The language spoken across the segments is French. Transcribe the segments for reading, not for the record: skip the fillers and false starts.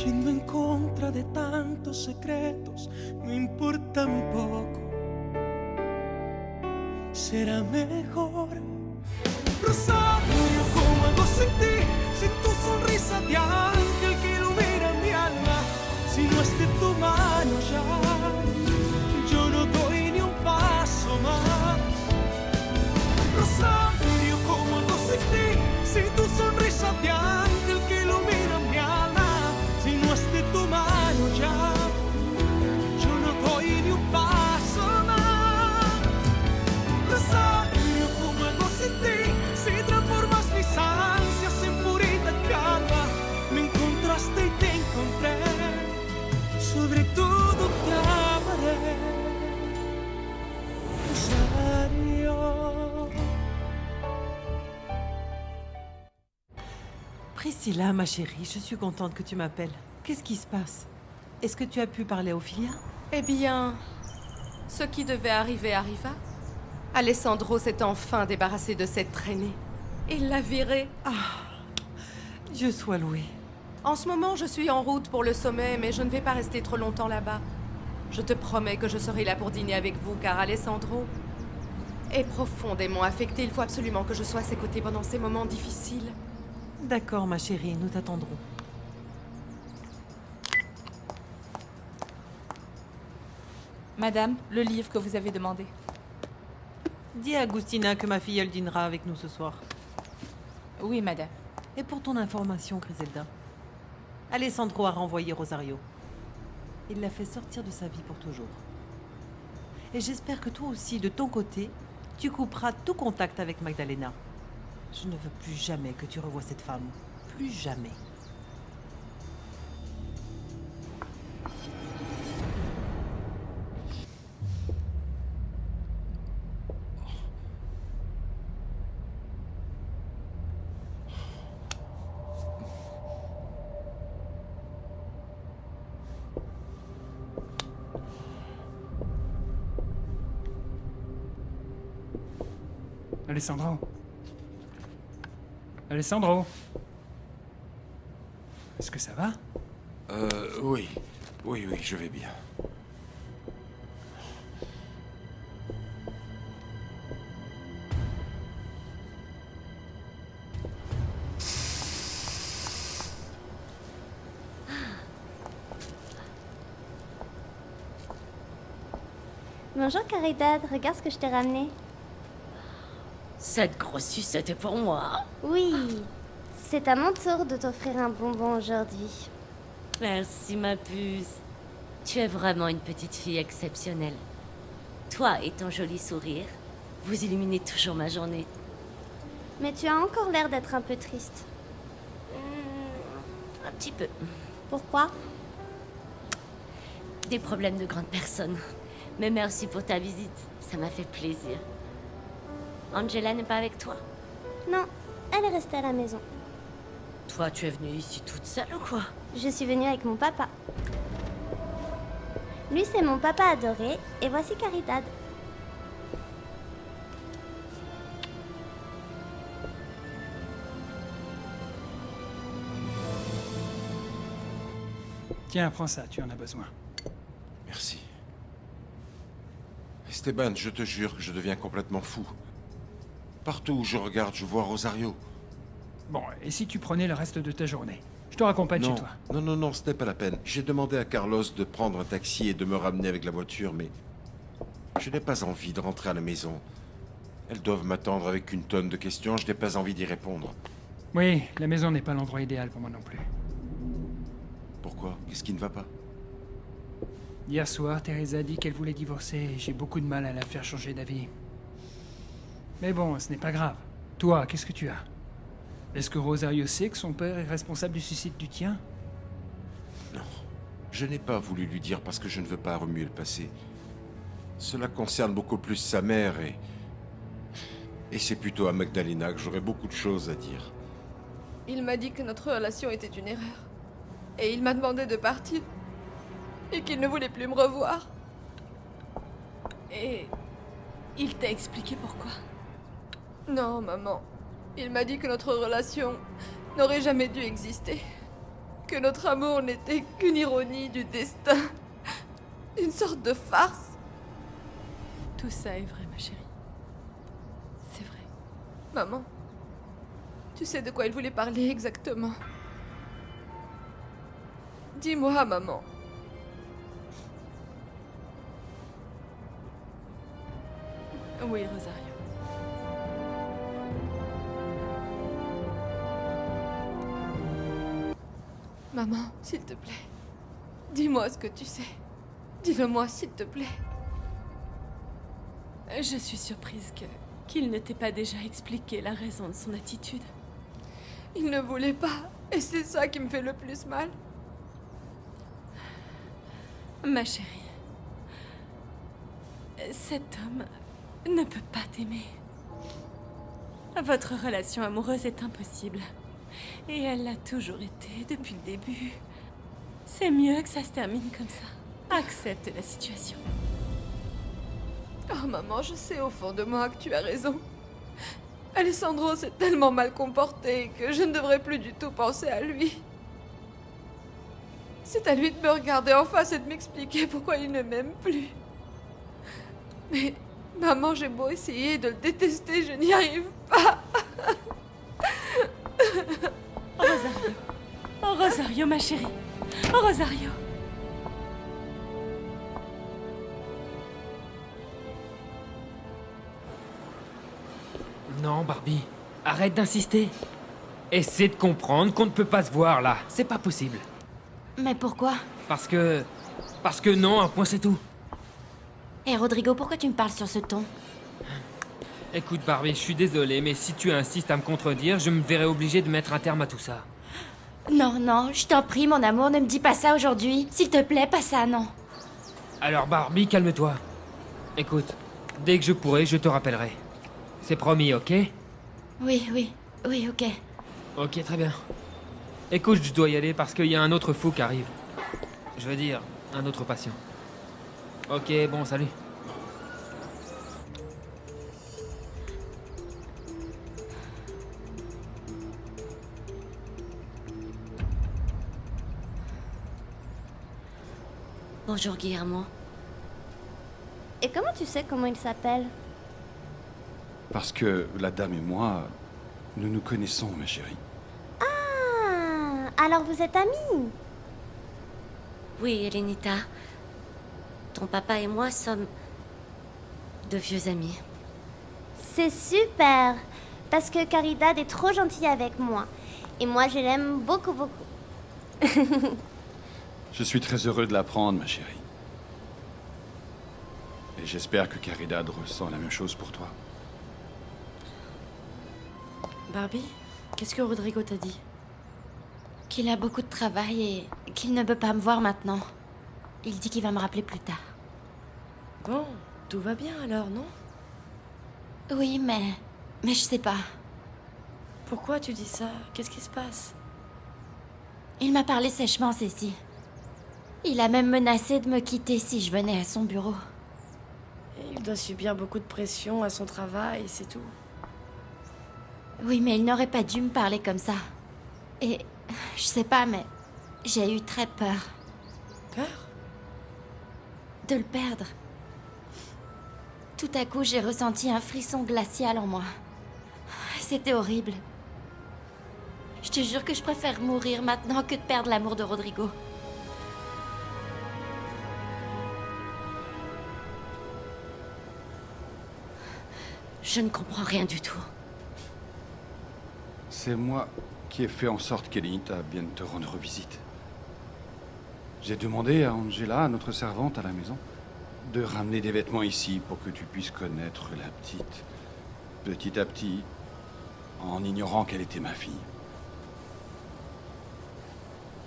yendo en contra de tantos secretos, no importa muy poco, será mejor. Rosario, ¿cómo hago sin ti? Sin tu sonrisa de ángel que ilumina mi alma, si no es de tu mano ya, yo no doy ni un paso más. Rosario, ¿cómo hago sin ti? Sin tu sonrisa de ángel que ilumina mi alma, si no es de tu mano ya, yo no doy ni un paso más. Rosario, ¿cómo hago sin ti? Si transformas mis ansias en purita calma, me encontraste y te encontré, sobre todo te amaré. Rosario. Priscilla, ma chérie, je suis contente que tu m'appelles. Qu'est-ce qui se passe? Est-ce que tu as pu parler à Ophelia? Eh bien, ce qui devait arriver arriva. Alessandro s'est enfin débarrassé de cette traînée. Il l'a virée. Dieu soit loué. En ce moment, je suis en route pour le sommet, mais je ne vais pas rester trop longtemps là-bas. Je te promets que je serai là pour dîner avec vous, car Alessandro est profondément affecté. Il faut absolument que je sois à ses côtés pendant ces moments difficiles. D'accord, ma chérie, nous t'attendrons. Madame, le livre que vous avez demandé. Dis à Agustina que ma filleule dînera avec nous ce soir. Oui, madame. Et pour ton information, Griselda, Alessandro a renvoyé Rosario. Il l'a fait sortir de sa vie pour toujours. Et j'espère que toi aussi, de ton côté, tu couperas tout contact avec Magdalena. Je ne veux plus jamais que tu revoies cette femme. Plus jamais. Alessandro. Alessandro. Est-ce que ça va? Oui. Oui, je vais bien. Bonjour Caridad, regarde ce que je t'ai ramené. Cette grosse sucette est pour moi. Oui, c'est à mon tour de t'offrir un bonbon aujourd'hui. Merci ma puce. Tu es vraiment une petite fille exceptionnelle. Toi et ton joli sourire, vous illuminez toujours ma journée. Mais tu as encore l'air d'être un peu triste. Un petit peu. Pourquoi? Des problèmes de grande personne. Mais merci pour ta visite, ça m'a fait plaisir. Angela n'est pas avec toi? Non, elle est restée à la maison. Toi, tu es venue ici toute seule ou quoi? Je suis venue avec mon papa. Lui, c'est mon papa adoré, et voici Caridad. Tiens, prends ça, tu en as besoin. Merci. Esteban, je te jure que je deviens complètement fou. Partout où je regarde, je vois Rosario. Bon, et si tu prenais le reste de ta journée? Je te raccompagne chez Non, toi. non, ce n'est pas la peine. J'ai demandé à Carlos de prendre un taxi et de me ramener avec la voiture, mais je n'ai pas envie de rentrer à la maison. Elles doivent m'attendre avec une tonne de questions, je n'ai pas envie d'y répondre. Oui, la maison n'est pas l'endroit idéal pour moi non plus. Pourquoi? Qu'est-ce qui ne va pas? Hier soir, Teresa a dit qu'elle voulait divorcer et j'ai beaucoup de mal à la faire changer d'avis. Mais bon, ce n'est pas grave. Toi, qu'est-ce que tu as? Est-ce que Rosario sait que son père est responsable du suicide du tien? Non. Je n'ai pas voulu lui dire parce que je ne veux pas remuer le passé. Cela concerne beaucoup plus sa mère et c'est plutôt à Magdalena que j'aurais beaucoup de choses à dire. Il m'a dit que notre relation était une erreur. Et il m'a demandé de partir. Et qu'il ne voulait plus me revoir. Et il t'a expliqué pourquoi? Non, maman. Il m'a dit que notre relation n'aurait jamais dû exister. que notre amour n'était qu'une ironie du destin, une sorte de farce. Tout ça est vrai, ma chérie. C'est vrai. Maman, tu sais de quoi il voulait parler exactement? Dis-moi, maman. Oui, Rosario. Maman, s'il te plaît. Dis-moi ce que tu sais. Dis-le-moi, s'il te plaît. Je suis surprise qu'il ne t'ait pas déjà expliqué la raison de son attitude. Il ne voulait pas, et c'est ça qui me fait le plus mal. Ma chérie, cet homme ne peut pas t'aimer. Votre relation amoureuse est impossible. Et elle l'a toujours été depuis le début. C'est mieux que ça se termine comme ça. Accepte la situation. Oh maman, je sais au fond de moi que tu as raison. Alessandro s'est tellement mal comporté que je ne devrais plus du tout penser à lui. C'est à lui de me regarder en face et de m'expliquer pourquoi il ne m'aime plus. Mais, maman, j'ai beau essayer de le détester, je n'y arrive pas. Rosario. Oh, Rosario, ma chérie. Oh, Rosario. Non, Barbie. Arrête d'insister. Essaie de comprendre qu'on ne peut pas se voir, là. C'est pas possible. Mais pourquoi? Parce que non, un point c'est tout. Hé, Rodrigo, pourquoi tu me parles sur ce ton? Écoute, Barbie, je suis désolé, mais si tu insistes à me contredire, je me verrai obligé de mettre un terme à tout ça. Non, non, je t'en prie, mon amour, ne me dis pas ça aujourd'hui. S'il te plaît, pas ça, non. Alors, Barbie, calme-toi. Écoute, dès que je pourrai, je te rappellerai. C'est promis, ok? Oui, ok. Ok, très bien. Écoute, je dois y aller parce qu'il y a un autre fou qui arrive. Je veux dire, un autre patient. Ok, bon, salut. Bonjour, Guillermo. Et comment tu sais comment il s'appelle? Parce que la dame et moi, nous nous connaissons, ma chérie. Ah, alors vous êtes amis? Oui, Elenita. Ton papa et moi sommes de vieux amis. C'est super, parce que Caridad est trop gentille avec moi. Et moi, je l'aime beaucoup, beaucoup. Je suis très heureux de l'apprendre, ma chérie. Et j'espère que Caridad ressent la même chose pour toi. Barbie, qu'est-ce que Rodrigo t'a dit? Qu'il a beaucoup de travail et qu'il ne peut pas me voir maintenant. Il dit qu'il va me rappeler plus tard. Bon, tout va bien alors, non? Oui, mais je sais pas. Pourquoi tu dis ça? Qu'est-ce qui se passe? Il m'a parlé sèchement, Cécile. Il a même menacé de me quitter si je venais à son bureau. Et il doit subir beaucoup de pression à son travail, c'est tout. Oui, mais il n'aurait pas dû me parler comme ça. Et je sais pas, mais j'ai eu très peur. Peur? De le perdre. Tout à coup, j'ai ressenti un frisson glacial en moi. C'était horrible. Je te jure que je préfère mourir maintenant que de perdre l'amour de Rodrigo. Je ne comprends rien du tout. C'est moi qui ai fait en sorte qu'Elenita vienne te rendre visite. J'ai demandé à Angela, notre servante à la maison, de ramener des vêtements ici pour que tu puisses connaître la petite, petit à petit, en ignorant qu'elle était ma fille.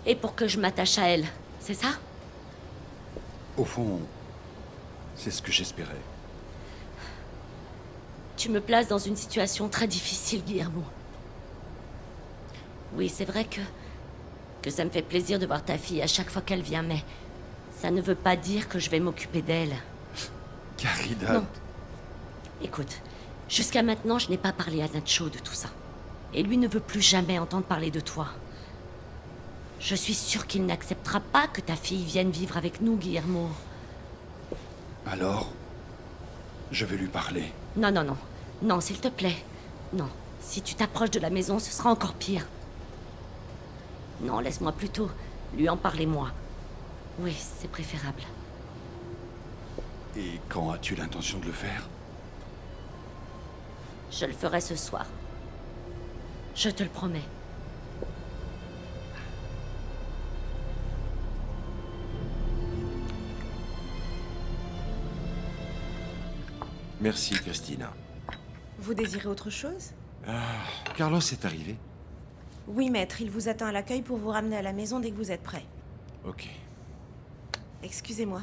Et pour que je m'attache à elle, c'est ça? Au fond, c'est ce que j'espérais. Tu me places dans une situation très difficile, Guillermo. Oui, c'est vrai que ça me fait plaisir de voir ta fille à chaque fois qu'elle vient, mais ça ne veut pas dire que je vais m'occuper d'elle. Caridad. Non. Écoute, jusqu'à maintenant, je n'ai pas parlé à Nacho de tout ça. Et lui ne veut plus jamais entendre parler de toi. Je suis sûre qu'il n'acceptera pas que ta fille vienne vivre avec nous, Guillermo. Alors, je vais lui parler. Non, non, non. Non, s'il te plaît. Non. Si tu t'approches de la maison, ce sera encore pire. Non, laisse-moi plutôt lui en parler moi. Oui, c'est préférable. Et quand as-tu l'intention de le faire? Je le ferai ce soir. Je te le promets. Merci, Christina. Vous désirez autre chose? Carlos est arrivé? Oui, maître, il vous attend à l'accueil pour vous ramener à la maison dès que vous êtes prêt. Ok. Excusez-moi.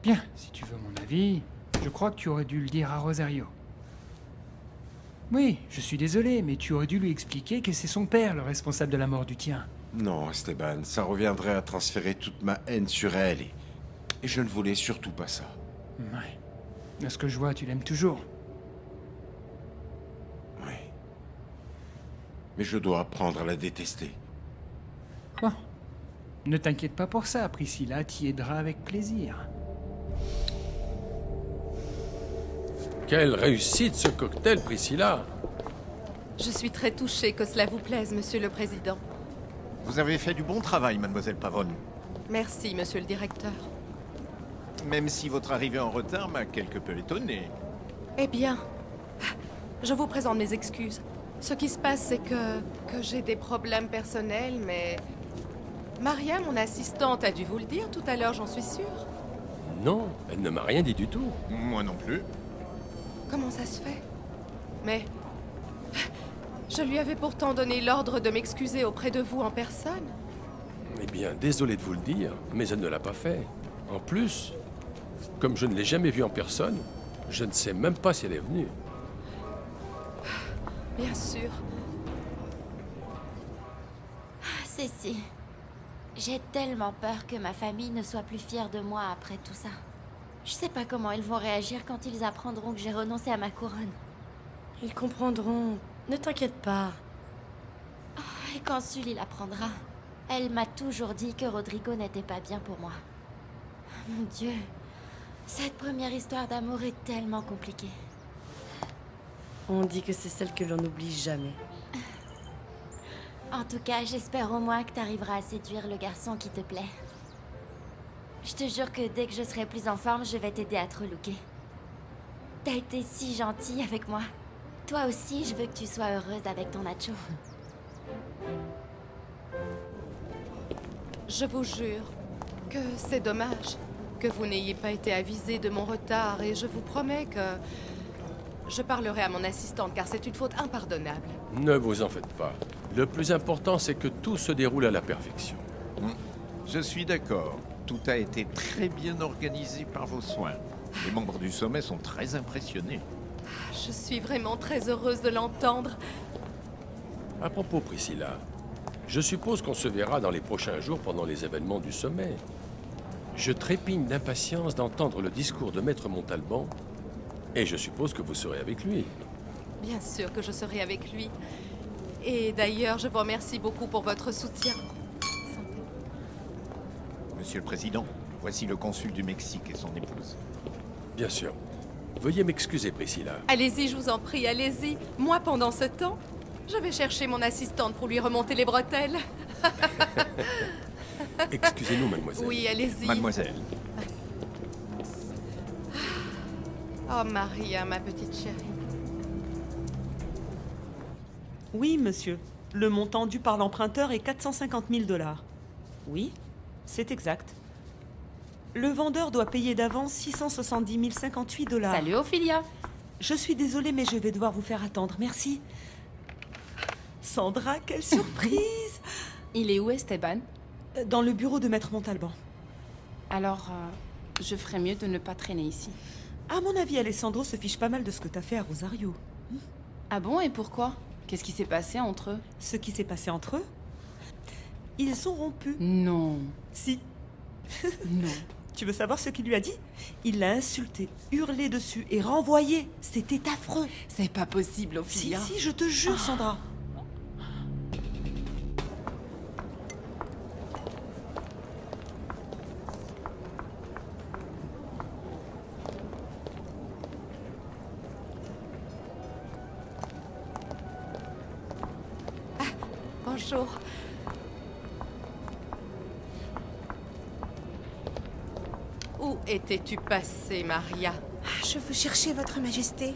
Bien, si tu veux mon avis, je crois que tu aurais dû le dire à Rosario. Oui, je suis désolé, mais tu aurais dû lui expliquer que c'est son père le responsable de la mort du tien. Non, Esteban, ça reviendrait à transférer toute ma haine sur elle et je ne voulais surtout pas ça. Ouais. De ce que je vois, tu l'aimes toujours. Oui. Mais je dois apprendre à la détester. Bon. Ne t'inquiète pas pour ça, Priscilla t'y aidera avec plaisir. Quelle réussite ce cocktail, Priscilla! Je suis très touchée que cela vous plaise, Monsieur le Président. Vous avez fait du bon travail, mademoiselle Pavone. Merci, Monsieur le Directeur. Même si votre arrivée en retard m'a quelque peu étonné. Eh bien, je vous présente mes excuses. Ce qui se passe, c'est que j'ai des problèmes personnels, mais... Maria, mon assistante, a dû vous le dire tout à l'heure, j'en suis sûre. Non, elle ne m'a rien dit du tout. Moi non plus. Comment ça se fait? Mais... Je lui avais pourtant donné l'ordre de m'excuser auprès de vous en personne. Eh bien, désolé de vous le dire, mais elle ne l'a pas fait. En plus, comme je ne l'ai jamais vue en personne, je ne sais même pas si elle est venue. Bien sûr. Cécile, j'ai tellement peur que ma famille ne soit plus fière de moi après tout ça. Je sais pas comment ils vont réagir quand ils apprendront que j'ai renoncé à ma couronne. Ils comprendront. Ne t'inquiète pas. Et quand Sully l'apprendra, elle m'a toujours dit que Rodrigo n'était pas bien pour moi. Mon Dieu, cette première histoire d'amour est tellement compliquée. On dit que c'est celle que l'on n'oublie jamais. En tout cas, j'espère au moins que tu arriveras à séduire le garçon qui te plaît. Je te jure que dès que je serai plus en forme, je vais t'aider à te relooker. T'as été si gentille avec moi. Toi aussi, je veux que tu sois heureuse avec ton Nacho. Je vous jure que c'est dommage que vous n'ayez pas été avisé de mon retard et je vous promets que je parlerai à mon assistante car c'est une faute impardonnable. Ne vous en faites pas. Le plus important, c'est que tout se déroule à la perfection. Je suis d'accord. Tout a été très bien organisé par vos soins. Les membres du sommet sont très impressionnés. Je suis vraiment très heureuse de l'entendre. À propos, Priscilla, je suppose qu'on se verra dans les prochains jours pendant les événements du sommet. Je trépigne d'impatience d'entendre le discours de Maître Montalban, et je suppose que vous serez avec lui. Bien sûr que je serai avec lui. Et d'ailleurs, je vous remercie beaucoup pour votre soutien. Monsieur le Président, voici le consul du Mexique et son épouse. Bien sûr. Veuillez m'excuser, Priscilla. Allez-y, je vous en prie, allez-y. Moi, pendant ce temps, je vais chercher mon assistante pour lui remonter les bretelles. Excusez-nous, mademoiselle. Oui, allez-y. Mademoiselle. Oh, Maria, ma petite chérie. Oui, monsieur. Le montant dû par l'emprunteur est 450 000 $. Oui, c'est exact. Le vendeur doit payer d'avance 670 058 $. Salut, Ophelia. Je suis désolée, mais je vais devoir vous faire attendre. Merci. Sandra, quelle surprise! Il est où, Esteban? Dans le bureau de Maître Montalban. Alors, je ferais mieux de ne pas traîner ici. À mon avis, Alessandro se fiche pas mal de ce que t'as fait à Rosario. Ah bon, et pourquoi? Qu'est-ce qui s'est passé entre eux? Ce qui s'est passé entre eux? Ils ont rompu. Non. Si. Non. Tu veux savoir ce qu'il lui a dit? Il l'a insulté, hurlé dessus et renvoyé. C'était affreux. C'est pas possible, Si, Ophelia. si, je te jure, Sandra. Bonjour. Où étais-tu passée, Maria? Je veux chercher votre majesté.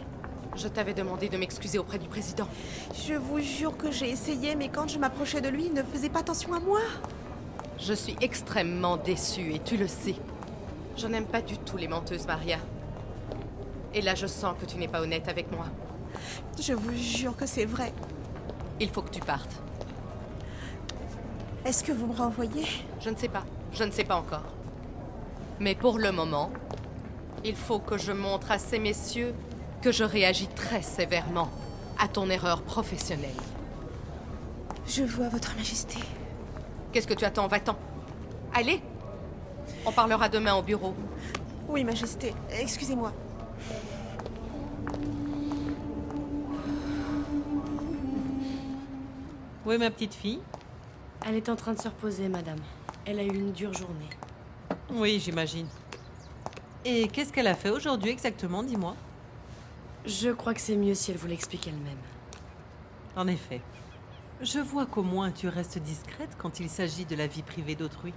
Je t'avais demandé de m'excuser auprès du président. Je vous jure que j'ai essayé, mais quand je m'approchais de lui, il ne faisait pas attention à moi. Je suis extrêmement déçue et tu le sais. Je n'aime pas du tout les menteuses, Maria. Et là, je sens que tu n'es pas honnête avec moi. Je vous jure que c'est vrai. Il faut que tu partes. Est-ce que vous me renvoyez? Je ne sais pas. Je ne sais pas encore. Mais pour le moment, il faut que je montre à ces messieurs que je réagis très sévèrement à ton erreur professionnelle. Je vois votre majesté. Qu'est-ce que tu attends? Va-t'en. Allez. On parlera demain au bureau. Oui, majesté. Excusez-moi. Où est ma petite fille? Elle est en train de se reposer, madame. Elle a eu une dure journée. Oui, j'imagine. Et qu'est-ce qu'elle a fait aujourd'hui exactement, dis-moi? Je crois que c'est mieux si elle vous l'explique elle-même. En effet. Je vois qu'au moins tu restes discrète quand il s'agit de la vie privée d'autrui.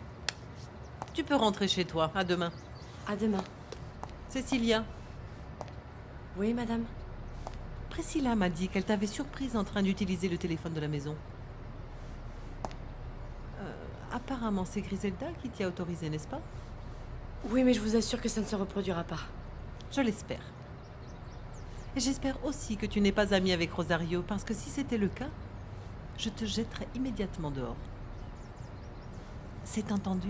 Tu peux rentrer chez toi. À demain. À demain. Cécilia. Oui, madame. Priscilla m'a dit qu'elle t'avait surprise en train d'utiliser le téléphone de la maison. Apparemment, c'est Griselda qui t'y a autorisé, n'est-ce pas? Oui, mais je vous assure que ça ne se reproduira pas. Je l'espère. Et j'espère aussi que tu n'es pas amie avec Rosario, parce que si c'était le cas, je te jetterais immédiatement dehors. C'est entendu?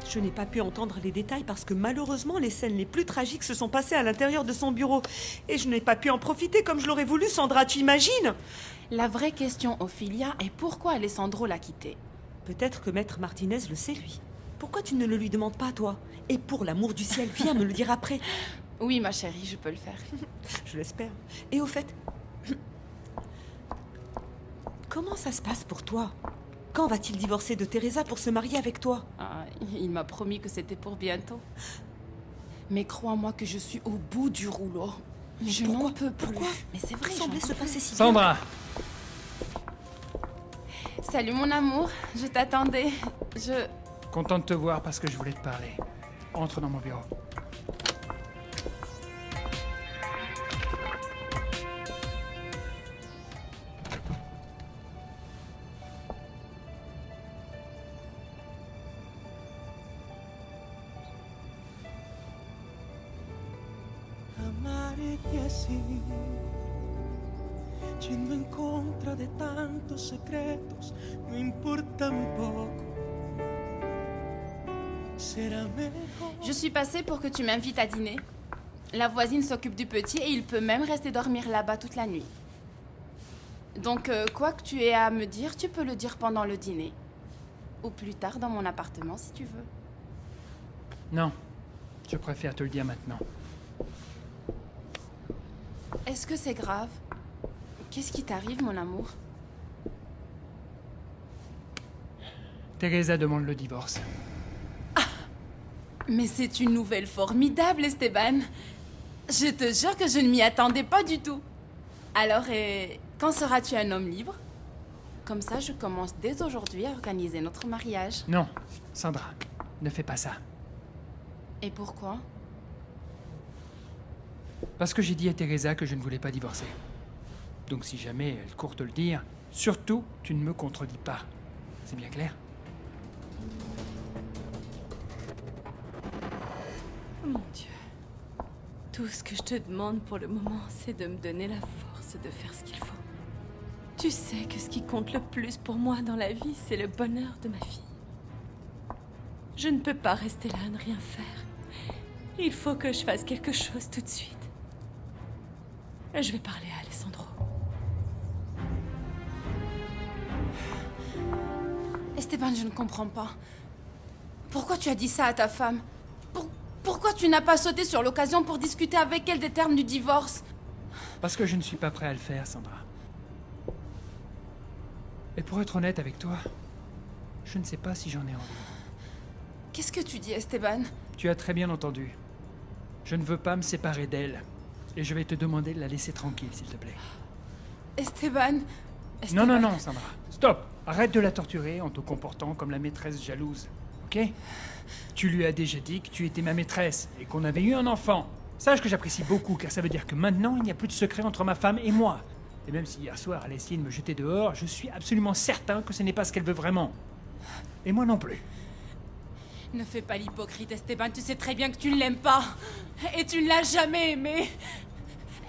Je n'ai pas pu entendre les détails parce que malheureusement, les scènes les plus tragiques se sont passées à l'intérieur de son bureau. Et je n'ai pas pu en profiter comme je l'aurais voulu, Sandra, tu imagines? La vraie question, Ophelia, est pourquoi Alessandro l'a quitté? Peut-être que Maître Martinez le sait, lui. Pourquoi tu ne le lui demandes pas, toi? Et pour l'amour du ciel, viens me le dire après. Oui, ma chérie, je peux le faire. Je l'espère. Et au fait, comment ça se passe pour toi? Quand va-t-il divorcer de Teresa pour se marier avec toi? Il m'a promis que c'était pour bientôt. Mais crois-moi que je suis au bout du rouleau. Mais je n'en peux plus. Pourquoi? Mais c'est vrai, Tout semblait se passer si Sandra! Salut mon amour, je t'attendais. Content de te voir parce que je voulais te parler. Entre dans mon bureau. Amarte así, yendo en contra de tantos secretos, no importa un poco. Será mejor. Je suis passée pour que tu m'invites à dîner. La voisine s'occupe du petit et il peut même rester dormir là-bas toute la nuit. Donc, quoi que tu aies à me dire, tu peux le dire pendant le dîner. Ou plus tard dans mon appartement si tu veux. Non, je préfère te le dire maintenant. Est-ce que c'est grave? Qu'est-ce qui t'arrive, mon amour? Teresa demande le divorce. Mais c'est une nouvelle formidable, Esteban. Je te jure que je ne m'y attendais pas du tout. Alors, quand seras-tu un homme libre? Comme ça, je commence dès aujourd'hui à organiser notre mariage. Non, Sandra, ne fais pas ça. Et pourquoi? Parce que j'ai dit à Teresa que je ne voulais pas divorcer. Donc si jamais elle court te le dire, surtout, tu ne me contredis pas. C'est bien clair? Mon Dieu. Tout ce que je te demande pour le moment, c'est de me donner la force de faire ce qu'il faut. Tu sais que ce qui compte le plus pour moi dans la vie, c'est le bonheur de ma fille. Je ne peux pas rester là à ne rien faire. Il faut que je fasse quelque chose tout de suite. Je vais parler à Alessandro. Esteban, je ne comprends pas. Pourquoi tu as dit ça à ta femme? Pourquoi tu n'as pas sauté sur l'occasion pour discuter avec elle des termes du divorce? Parce que je ne suis pas prêt à le faire, Sandra. Et pour être honnête avec toi, je ne sais pas si j'en ai envie. Qu'est-ce que tu dis, Esteban? Tu as très bien entendu. Je ne veux pas me séparer d'elle. Et je vais te demander de la laisser tranquille, s'il te plaît. Esteban, Non, non, non, Sandra. Stop. Arrête de la torturer en te comportant comme la maîtresse jalouse. Ok? Tu lui as déjà dit que tu étais ma maîtresse et qu'on avait eu un enfant. Sache que j'apprécie beaucoup car ça veut dire que maintenant il n'y a plus de secret entre ma femme et moi. Et même si hier soir elle a essayé de me jeter dehors, je suis absolument certain que ce n'est pas ce qu'elle veut vraiment. Et moi non plus. Ne fais pas l'hypocrite, Esteban. Tu sais très bien que tu ne l'aimes pas. Et tu ne l'as jamais aimée.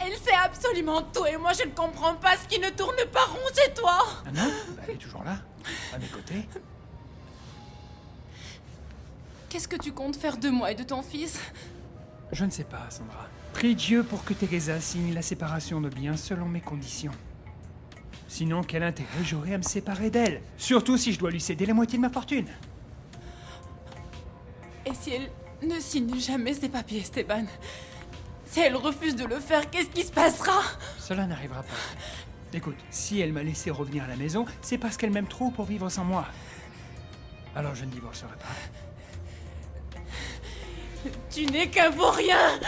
Elle sait absolument tout et moi je ne comprends pas ce qui ne tourne pas rond chez toi. Ah non? Bah, elle est toujours là, à mes côtés. Qu'est-ce que tu comptes faire de moi et de ton fils? Je ne sais pas, Sandra. Prie Dieu pour que Teresa signe la séparation de biens selon mes conditions. Sinon, quel intérêt j'aurais à me séparer d'elle? Surtout si je dois lui céder la moitié de ma fortune. Et si elle ne signe jamais ses papiers, Esteban? Si elle refuse de le faire, qu'est-ce qui se passera? Cela n'arrivera pas. Écoute, si elle m'a laissé revenir à la maison, c'est parce qu'elle m'aime trop pour vivre sans moi. Alors je ne divorcerai pas. Tu n'es qu'un vaurien.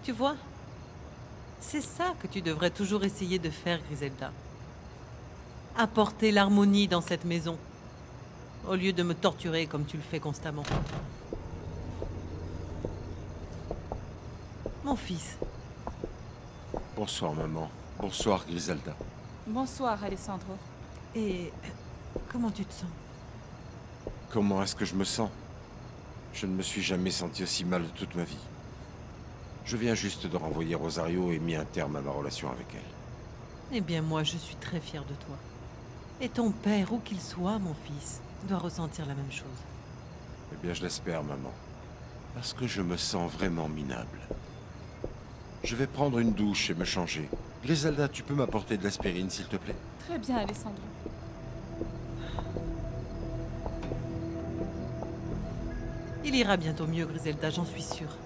Tu vois, c'est ça que tu devrais toujours essayer de faire, Griselda. Apporter l'harmonie dans cette maison, au lieu de me torturer comme tu le fais constamment. Mon fils. Bonsoir, maman. Bonsoir, Griselda. Bonsoir, Alessandro. Et comment tu te sens? Comment est-ce que je me sens? Je ne me suis jamais senti aussi mal de toute ma vie. Je viens juste de renvoyer Rosario et mis un terme à ma relation avec elle. Eh bien, moi, je suis très fière de toi. Et ton père, où qu'il soit, mon fils, doit ressentir la même chose. Eh bien, je l'espère, maman. Parce que je me sens vraiment minable. Je vais prendre une douche et me changer. Griselda, tu peux m'apporter de l'aspirine, s'il te plaît? Très bien, Alessandro. Il ira bientôt mieux, Griselda, j'en suis sûre.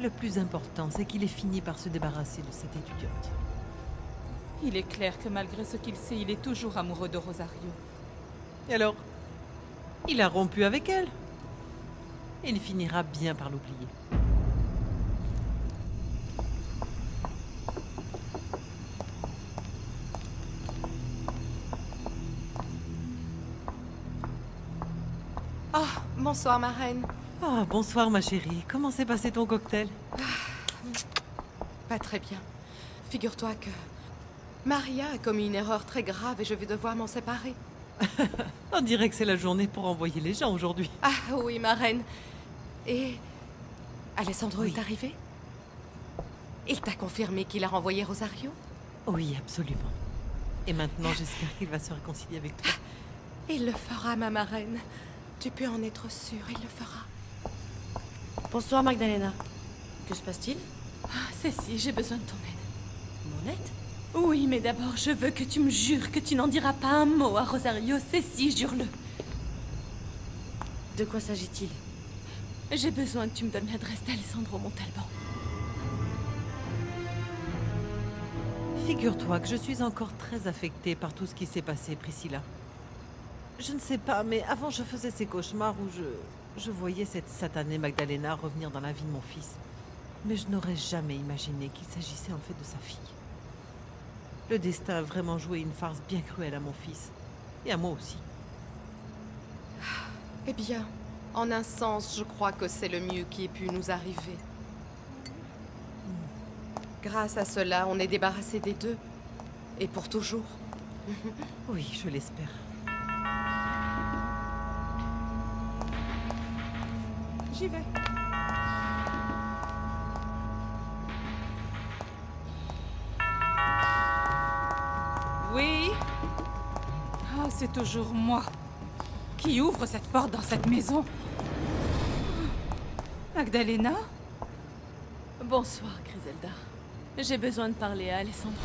Le plus important, c'est qu'il ait fini par se débarrasser de cette étudiante. Il est clair que malgré ce qu'il sait, il est toujours amoureux de Rosario. Et alors? Il a rompu avec elle. Il finira bien par l'oublier. Oh, bonsoir, ma reine. Oh, bonsoir, ma chérie. Comment s'est passé ton cocktail? Pas très bien. Figure-toi que Maria a commis une erreur très grave et je vais devoir m'en séparer. On dirait que c'est la journée pour envoyer les gens aujourd'hui. Ah oui, ma reine. Et Alessandro est arrivé? Il t'a confirmé qu'il a renvoyé Rosario? Oui, absolument. Et maintenant, j'espère qu'il va se réconcilier avec toi. Il le fera, ma marraine. Tu peux en être sûre, il le fera. Bonsoir, Magdalena. Que se passe-t-il? Cécile, j'ai besoin de ton aide. Mon aide? Oui, mais d'abord, je veux que tu me jures que tu n'en diras pas un mot à Rosario. Cécile, jure-le. De quoi s'agit-il? J'ai besoin que tu me donnes l'adresse d'Alessandro Montalban. Figure-toi que je suis encore très affectée par tout ce qui s'est passé, Priscilla. Je ne sais pas, mais avant je faisais ces cauchemars où je voyais cette satanée Magdalena revenir dans la vie de mon fils. Mais je n'aurais jamais imaginé qu'il s'agissait en fait de sa fille. Le destin a vraiment joué une farce bien cruelle à mon fils. Et à moi aussi. Eh bien, en un sens, je crois que c'est le mieux qui ait pu nous arriver. Grâce à cela, on est débarrassé des deux. Et pour toujours. Oui, je l'espère. J'y vais. Oui? Oh, c'est toujours moi qui ouvre cette porte dans cette maison. Magdalena? Bonsoir, Griselda. J'ai besoin de parler à Alessandro.